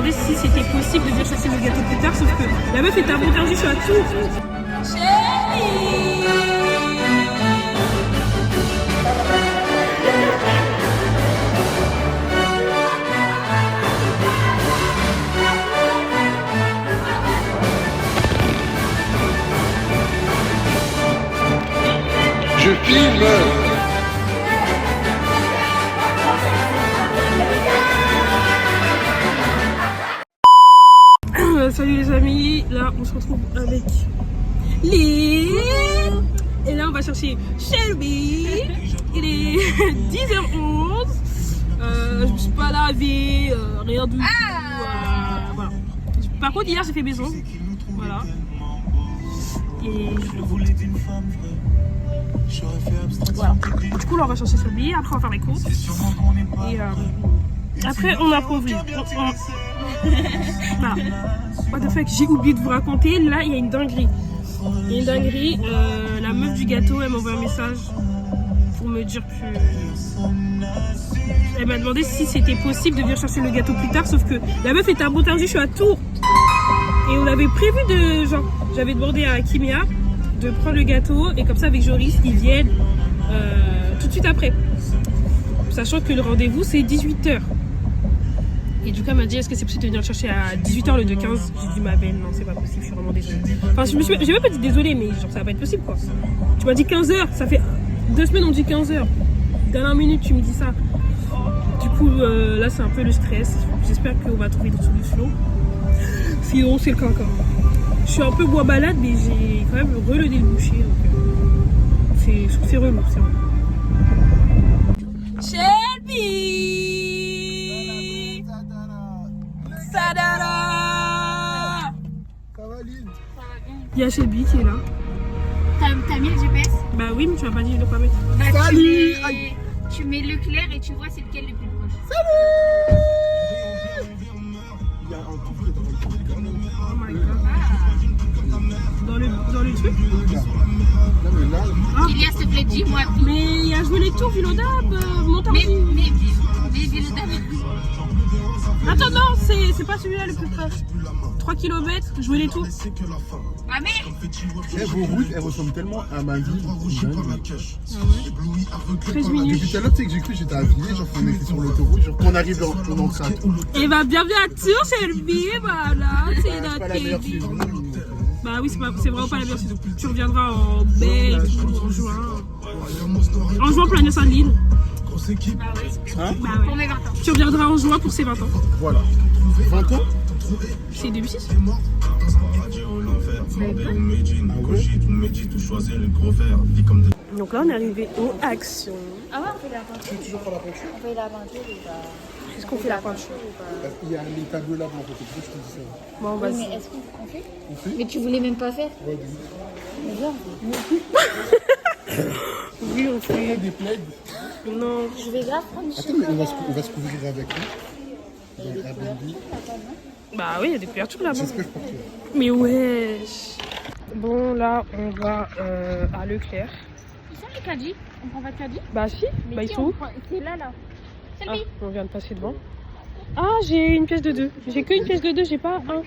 demandé si c'était possible de venir chercher le gâteau plus tard, sauf que la meuf était à Montargis, je suis à Tours. Je filme. Salut les amis, là on se retrouve avec Lynn et là on va chercher Shelby. Il est 10h11, je me suis pas lavée, rien du tout, voilà. Par contre hier j'ai fait maison, voilà. Et voilà. Du coup là on va chercher Shelby, après on va faire les courses et après on improvise. Voilà. What the fuck, j'ai oublié de vous raconter, là il y a une dinguerie. Il y a une dinguerie, la meuf du gâteau elle m'a envoyé un message pour me dire que elle m'a demandé si c'était possible de venir chercher le gâteau plus tard, sauf que la meuf était à Montargis, je suis à Tours. Et on avait prévu de, genre, j'avais demandé à Kimia de prendre le gâteau et comme ça avec Joris ils viennent tout de suite après. Sachant que le rendez-vous c'est 18h. Et du coup elle m'a dit est-ce que c'est possible de venir le chercher à 18h le 2-15. J'ai dit ma belle non c'est pas possible, je suis vraiment désolée. Enfin j'ai même pas dit désolée mais genre ça va pas être possible quoi. Tu m'as dit 15h, ça fait 2 semaines on dit 15h. Dernière minute tu me dis ça. Du coup là c'est un peu le stress. J'espère qu'on va trouver des solutions. Sinon c'est le caca. Je suis un peu bois balade mais j'ai quand même relevé le boucher donc c'est relou, c'est relou. Shelby. Sadara. Ça va Lynn? Il y a Shelby qui est là. T'as mis le GPS? Bah oui, mais tu m'as pas dit de pas mettre. Bah, Salut. tu mets Leclerc et tu vois c'est lequel le plus proche. Salut. Il y a un tout qui est dans le truc. Oh my god. Dans le truc? Non mais là. Ah. Il y a s'il te plaît, dis-moi. Mais il y a joué les tours, Vilodab, Montargis. Mais Vilodab. Attends, non, c'est pas celui-là le plus proche. 3 km, jouer les tours. Ah mais Vos routes elles ressemblent tellement à ma vie. 13 minutes. Depuis tout à l'heure tu sais que j'ai cru que j'étais affilié, genre qu'on était sur l'autoroute, genre qu'on arrive dans le train. Et bah bienvenue à Tours, Shelby, voilà, c'est C'est notre pas la meilleure baby. saison. Bah oui, c'est vraiment pas la meilleure saison. Tu reviendras en mai, en juin. En juin pour la Sainte-Lynn. Hein? Bah pour ouais. mes 20 ans. Tu reviendras en juin pour ses 20 ans. Voilà. 20 ans? C'est 2006. Donc là on est arrivé aux actions. Ah ouais, on fait la peinture. Tu veux toujours faire la peinture? On fait la peinture ou pas? Qu'est-ce qu'on fait la peinture? Il y a les tableaux là pour côté. Pourquoi je te dis ça? Bon Oui, vas-y. mais est-ce qu'on fait? On fait? Mais tu voulais même pas faire? Ouais, Mais viens. Oui on fait. des plaids. Non. Je vais grave prendre du Attends, mais on va se couvrir avec lui. Dans le Airbnb. Bah oui il y a des couvertures là-bas. C'est ce que je porte. Mais wesh. Bon là on va à Leclerc. Ils sont les caddies? On prend pas de caddie? Bah si, Mais bah ils si, sont on où? prend- C'est là. Ah, Selby. on vient de passer devant. Ah j'ai une pièce de 2. J'ai que une pièce de 2, j'ai pas un.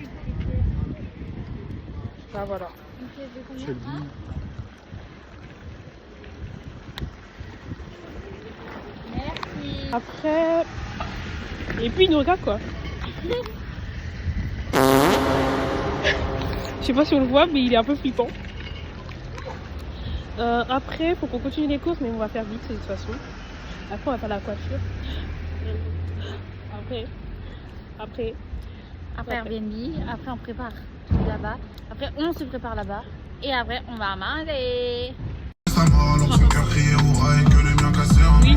Ah voilà. Une pièce de combien? Shelby. Merci. Après. Et puis il nous regarde quoi. Je sais pas si on le voit mais il est un peu flippant. Après faut qu'on continue les courses mais on va faire vite de toute façon. Après on va faire la coiffure. Après. Après Airbnb, après on prépare là-bas, après on se prépare là-bas, et après on va manger. Oui.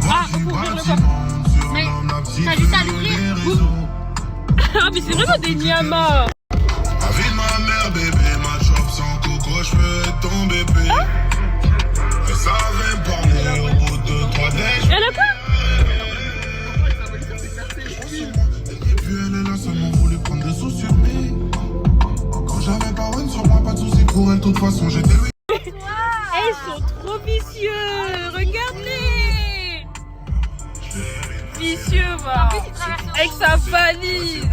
Ah, faut ouvrir le coffre. Mais t'as juste à l'ouvrir. Ah mais c'est vraiment des nyamas. Avec ma mère bébé, ma chop sans coco, je peux être ton bébé. Elle savait parler au bout de 3 déj. Elle a quoi? Puis elle est là seulement voulu prendre des sous sur lui. Quand j'avais pas one sur moi, pas de soucis pour elle, de toute façon j'étais lui. Elles sont trop vicieux. Regarde-les. Vicieux va. En plus, il traverse avec sa valise.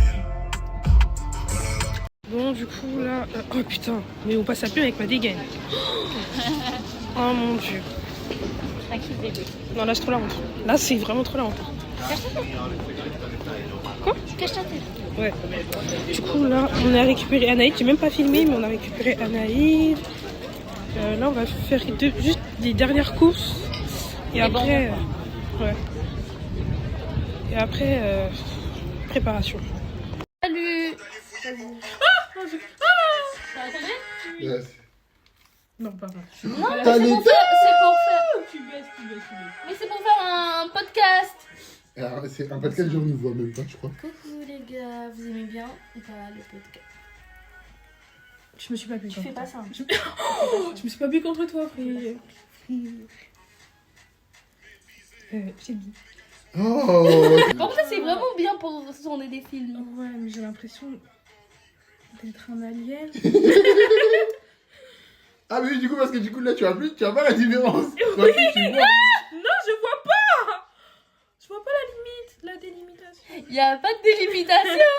Bon, du coup, là... oh putain, mais on passe à plus avec ma dégaine. Oh mon dieu. À qui bébé? Non, là, c'est trop la honte. Là, c'est vraiment trop la honte. Quoi? Cache ta tête. Ouais. Du coup, là, on a récupéré Anaïd. J'ai même pas filmé, mais on a récupéré Anaïd. Là, on va faire juste les dernières courses. Et après... ouais. Et après, préparation. Salut. Yes. Non, pas vrai. Non, mais T'as c'est les pour faire... Tu baisses. Mais c'est pour faire un podcast. Alors, c'est un podcast, je ne vois même pas, je crois. Coucou les gars, vous aimez bien ou pas le podcast? Je me suis pas bu. Tu fais pas ça. Je me suis pas bu contre toi, frère. J'ai dit. Oh. Par contre, ça c'est vraiment bien pour tourner des films. Ouais, mais j'ai l'impression d'être un alien. Ah mais oui, du coup, parce que du coup, là, tu vas pas la différence. Oui. Donc, tu vois. Non, je vois pas. Je vois pas la limite, la délimitation. Il y a pas de délimitation.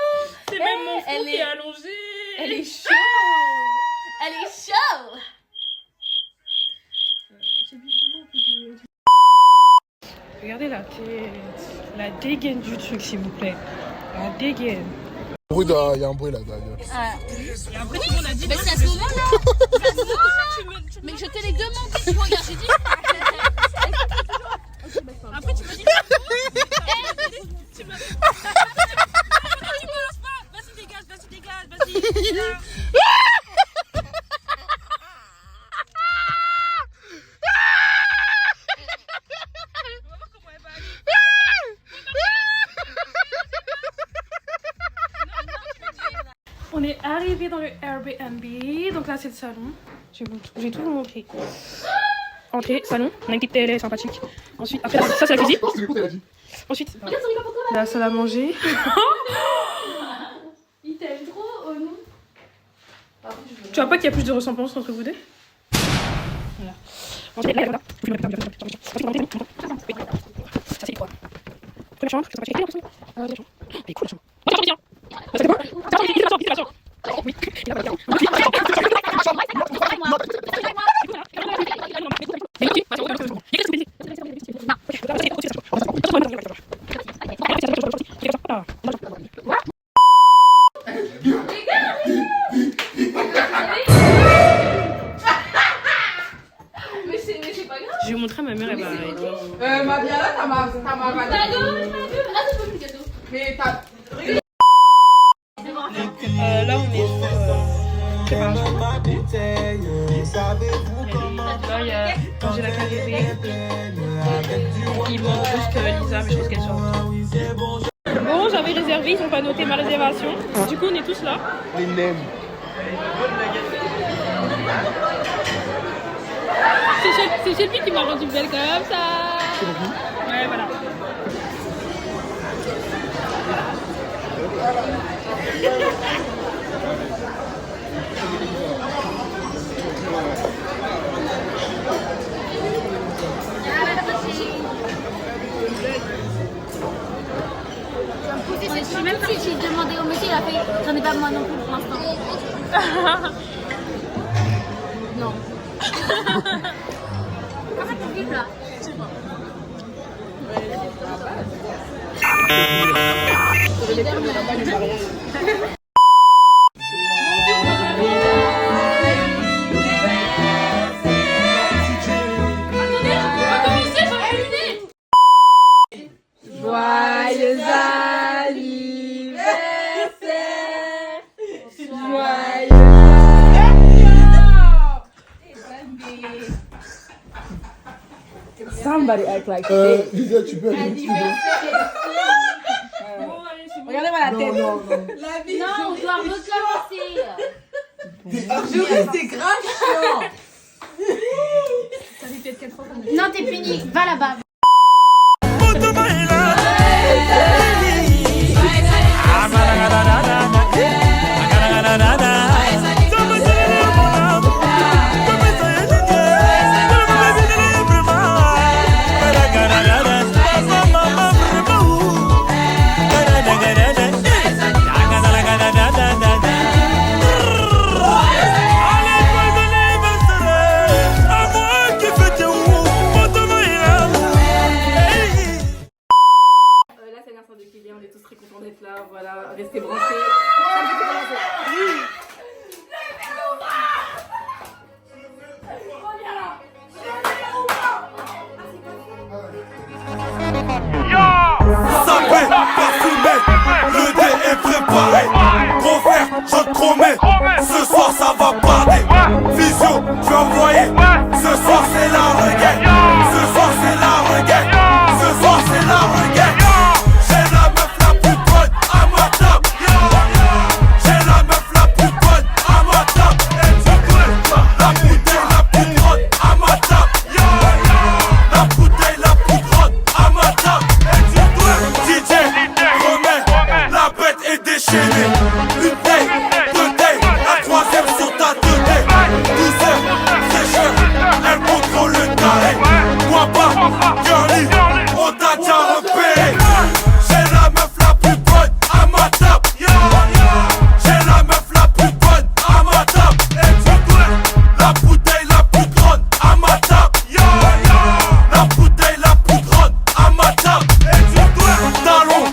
C'est même mon front elle qui est- est allongé. Elle est chaud. Elle est chaud. J'ai vu comment on peut dire. Regardez la tête, la dégaine du truc, s'il vous plaît. La dégaine. Il y a un bruit là d'ailleurs. Et après, tout le monde a dit. Mais c'est à ce moment-là. Mais je te l'ai demandé. Tu regardes, j'ai dit. Après, tu m'as dit. Tu m'as dit. Tu me lances pas. Vas-y, dégage. Vas-y. On est arrivé dans le Airbnb, donc là c'est le salon. J'ai tout vous montrer. Entrée, salon, on a une petite télé sympathique. Ensuite, après, ça c'est la cuisine. C'est quoi, elle a dit. Ensuite, la salle à manger. Il t'aime trop, oh non. Tu vois pas qu'il y a plus de ressemblance entre vous deux? Voilà. Ensuite, là, ça c'est quoi? Première chambre, je sais pas, j'ai elle est cool la chambre. C'est quoi? Oui, il a pas de Mais c'est pas grave. Je vais montrer à ma mère, elle va arrêter. Mabiala, t'as ma Cadeau. Ah, c'est pas le cadeau. Mais t'as. Là, on est sur préparation. Là, il y a Angela qui est arrivée. Il manque juste Lisa, mais je pense qu'elle sort. Bon, j'avais réservé, ils n'ont pas noté ma réservation. Du coup, on est tous là. Les nems. C'est chez lui qui m'a rendu belle comme ça. Ouais, voilà. Je sais même pas si j'ai demandé au monsieur, il a fait. J'en ai pas moi non plus pour l'instant. Non. Comment tu vis là? Joyeux anniversaire. Joyeux Somebody act like Lisa, tu peux aller tu Regardez-moi la tête. Non. Non, on doit recommencer. Julie, c'est grave chiant. Non, t'es puni. Va là-bas. pareil. Gros frère, je te promets, ce soir ça va parler. Visio, je vais envoyer. Ce soir c'est la regagne. Ce soir c'est la regagne. Ce soir c'est la regagne. J'ai la meuf la plus bonne à ma table. J'ai la meuf la plus bonne à ma table. La bouteille la plus grande à ma table. La bouteille la plus grande à ma table. DJ, remets, la bête est déchaînée. Une taille, deux tailles, la troisième sur ta 2D. 12 heures, c'est cher, elle contrôle le taré. Moi pas, girly, on t'a déjà repéré. J'ai la meuf la plus bonne à ma table. J'ai la meuf la plus bonne à ma table. La bouteille la plus grande à ma table. La bouteille la plus grande à ma table. Talon,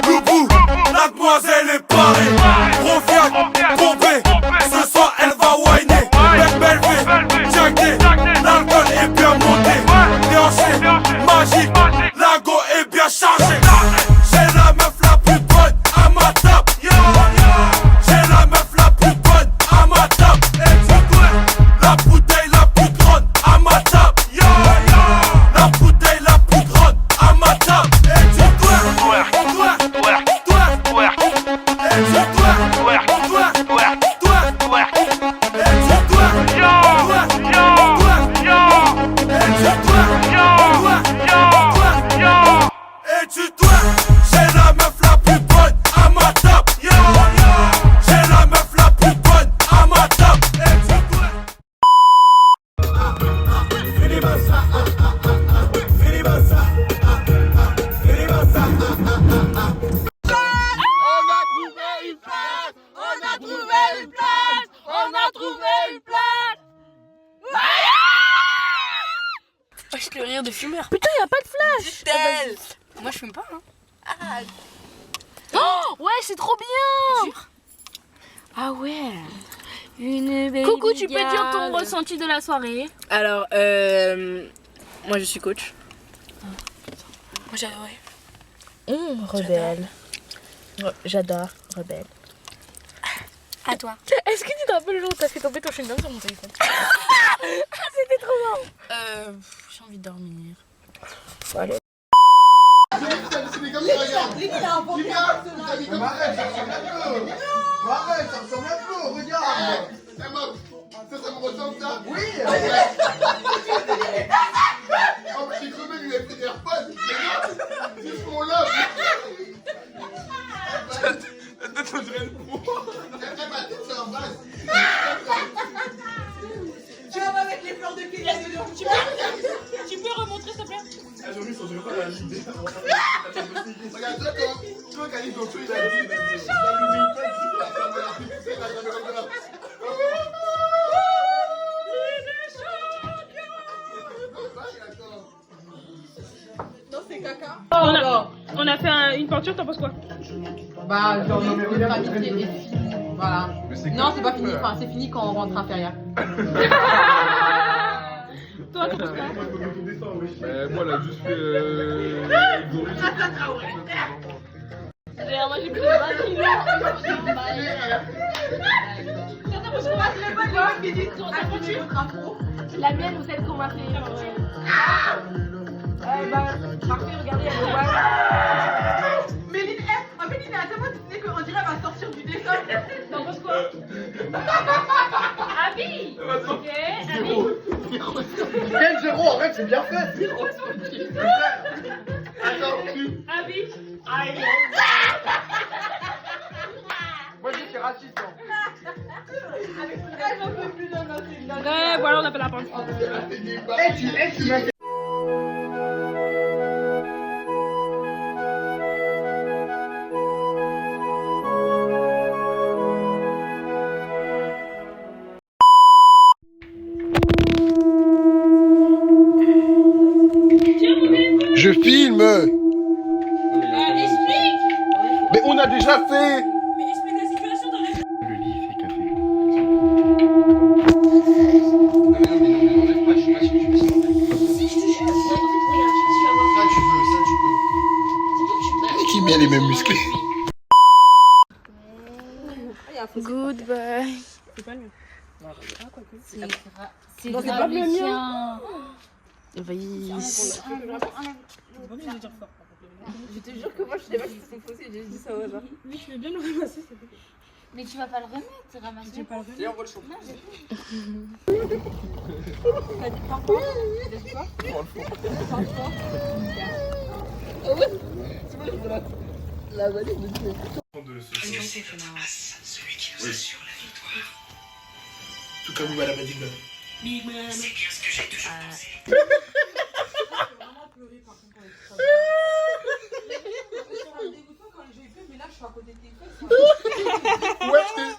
le bout, la demoiselle est parée. Reviens, bombé, ce soir elle va whiner. Belle vie, jacké, l'alcool est bien monté. Déhanché, magique, la go est bien chargée. J'ai la meuf la plus bonne à ma table. J'ai la meuf la plus bonne à ma table. La bouteille la plus grande à ma table. La bouteille la plus grande à ma table. Et tu dois, j'ai la meuf la plus bonne à ma table. J'ai la meuf la plus bonne à ma table. Et tu dois. Wesh, le rire de fumeur. Putain, y'a pas de flash. Moi je fume pas hein. Oh, ouais, c'est trop bien. Ah ouais. Une belle Coucou, tu peux brigade. dire ton ressenti de la soirée? Alors, moi je suis coach. Moi j'adorais. Rebelle. J'adore, rebelle. À toi. Est-ce que tu te rappelles le jour où t'as fait tomber ton chewing-gum sur mon téléphone? C'était trop marrant. J'ai envie de dormir. Faut aller. Arrête, ça ressemble un peu, regarde. Ça me ressemble ça? Oui. J'ai crevé, lui, il a fait des AirPods. C'est ce qu'on l'a. On dirait le con. Ma tête, c'est en base. Tu vas avec les fleurs de Kélia dedans. Tu peux remontrer s'il te plaît? Ah, j'ai envie, on dirait pas la ligne. Regarde, toi, Khalid, ton truc, il a dit. Non, c'est caca. On a fait une peinture, t'en penses quoi? Bah, genre, notre amitié est finie. Voilà. Non, c'est pas fini. Enfin, c'est fini quand on rentre à Feria. Toi, t'en penses quoi? Moi, elle a juste fait. Moi j'ai pris 20 kilos. La mienne ou celle qu'on m'a fait. Parfait, regardez, elle est ouais. Méline, en fait, il est à tellement dessiné qu'on dirait qu'elle va sortir du dessin. T'en penses quoi? Abby. Ok, Abby. Quel zéro, en fait, c'est bien fait. Attends, Abby. moi je dis que c'est raciste. Elle n'en peut plus, non, c'est une Ouais, voilà, on a fait la peinture. Tu m'as fait. Je filme. Explique. Mais on a déjà fait. Mais explique la situation dans la... Le lit fait café. Si, je te jure. Regarde, tu vas voir. Ça tu peux. Et qui met les mêmes musclés. C'est grave. C'est Non, c'est grave pas le le tien. Oui. Je te jure que moi je sais pas si c'est faussé, j'ai dit ça au hasard. Oui, tu veux bien le ramasser, s'il te plaît. Mais tu vas pas le remettre, ramasse. Je vais pas le remettre. Viens, on voit le chaud. Non, j'ai La vallée de Dieu. Tout comme vous à la Big Man. Big Man. Mais là je suis à côté de tes fesses.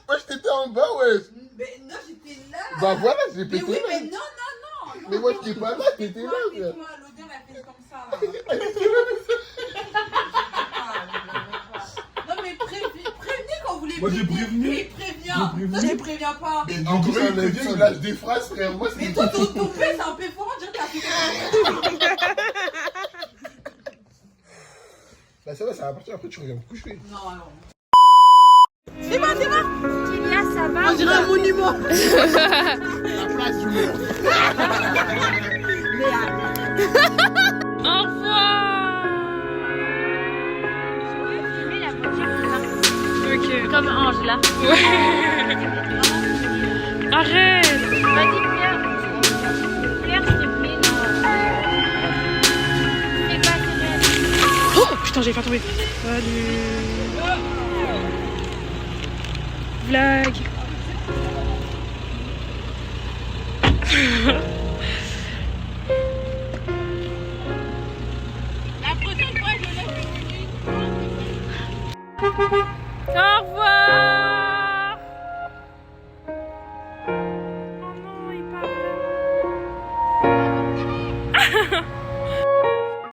Ouais, j'étais en bas, ouais. Mais non, j'étais là. Bah voilà, j'ai Mais pété. oui, là. mais non. Mais moi, j'étais pas là, t'étais là, frère. Tais-toi, l'odeur la fait comme ça. Là. Non, mais prévenez quand vous voulez. Moi, j'ai prévenu. Oui, préviens. Toi, tu préviens pas. Mais en plus, on a vu, il lâche des phrases, frère. Moi, Mais c'est. toi, ton père, c'est un peu fort, on dirait que t'as fait Bah, ça va, ça va partir. Après, tu reviens me coucher. Non, alors. Kylia, ça va? On dirait un monument. La place du monde. Au revoir. Je mets la voiture là. Ok. Comme Ange là. Arrête. Vas-y, pleure. Pleure, s'il te plaît. Non. C'est pas vrai. Oh putain, j'ai failli tomber. Salut. Blague. La prochaine fois, je laisse une minute. Au revoir.